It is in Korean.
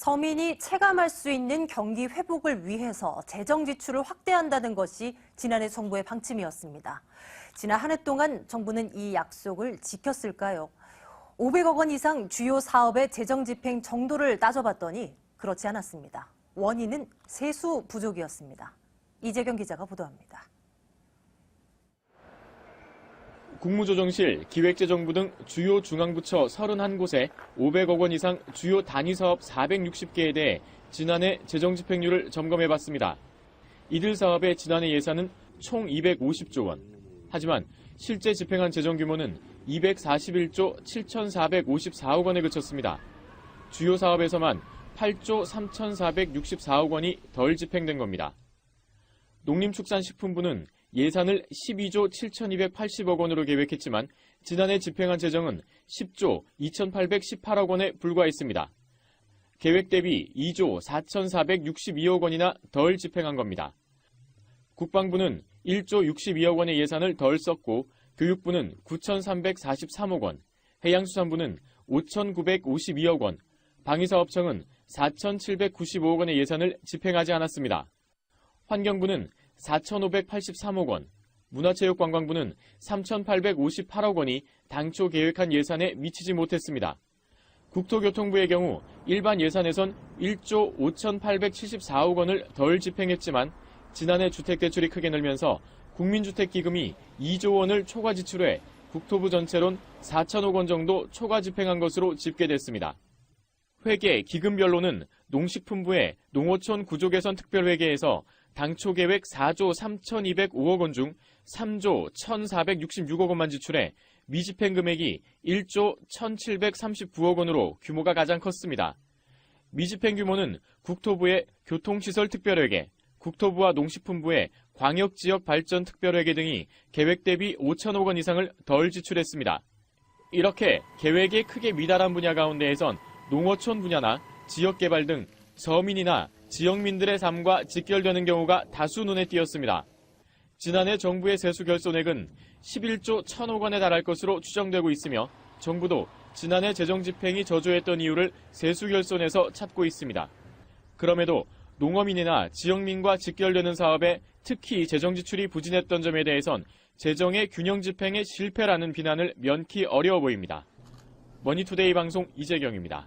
서민이 체감할 수 있는 경기 회복을 위해서 재정 지출을 확대한다는 것이 지난해 정부의 방침이었습니다. 지난 한 해 동안 정부는 이 약속을 지켰을까요? 500억 원 이상 주요 사업의 재정 집행 정도를 따져봤더니 그렇지 않았습니다. 원인은 세수 부족이었습니다. 이재경 기자가 보도합니다. 국무조정실, 기획재정부 등 주요 중앙부처 31곳에 500억 원 이상 주요 단위사업 460개에 대해 지난해 재정 집행률을 점검해봤습니다. 이들 사업의 지난해 예산은 총 250조 원. 하지만 실제 집행한 재정 규모는 241조 7,454억 원에 그쳤습니다. 주요 사업에서만 8조 3,464억 원이 덜 집행된 겁니다. 농림축산식품부는 예산을 12조 7,280억 원으로 계획했지만 지난해 집행한 재정은 10조 2,818억 원에 불과했습니다. 계획 대비 2조 4,462억 원이나 덜 집행한 겁니다. 국방부는 1조 62억 원의 예산을 덜 썼고 교육부는 9,343억 원, 해양수산부는 5,952억 원, 방위사업청은 4,795억 원의 예산을 집행하지 않았습니다. 환경부는 4,583억 원, 문화체육관광부는 3,858억 원이 당초 계획한 예산에 미치지 못했습니다. 국토교통부의 경우 일반 예산에선 1조 5,874억 원을 덜 집행했지만 지난해 주택대출이 크게 늘면서 국민주택기금이 2조 원을 초과 지출해 국토부 전체론 4천억 원 정도 초과 집행한 것으로 집계됐습니다. 회계, 기금별로는 농식품부의 농어촌 구조개선 특별회계에서 당초 계획 4조 3,205억 원 중 3조 1,466억 원만 지출해 미집행 금액이 1조 1,739억 원으로 규모가 가장 컸습니다. 미집행 규모는 국토부의 교통시설 특별회계, 국토부와 농식품부의 광역지역발전 특별회계 등이 계획 대비 5천억 원 이상을 덜 지출했습니다. 이렇게 계획에 크게 미달한 분야 가운데에선 농어촌 분야나 지역개발 등 서민이나 지역민들의 삶과 직결되는 경우가 다수 눈에 띄었습니다. 지난해 정부의 세수 결손액은 11조 1,000억 원에 달할 것으로 추정되고 있으며 정부도 지난해 재정 집행이 저조했던 이유를 세수 결손에서 찾고 있습니다. 그럼에도 농어민이나 지역민과 직결되는 사업에 특히 재정 지출이 부진했던 점에 대해선 재정의 균형 집행의 실패라는 비난을 면키 어려워 보입니다. 머니투데이 방송 이재경입니다.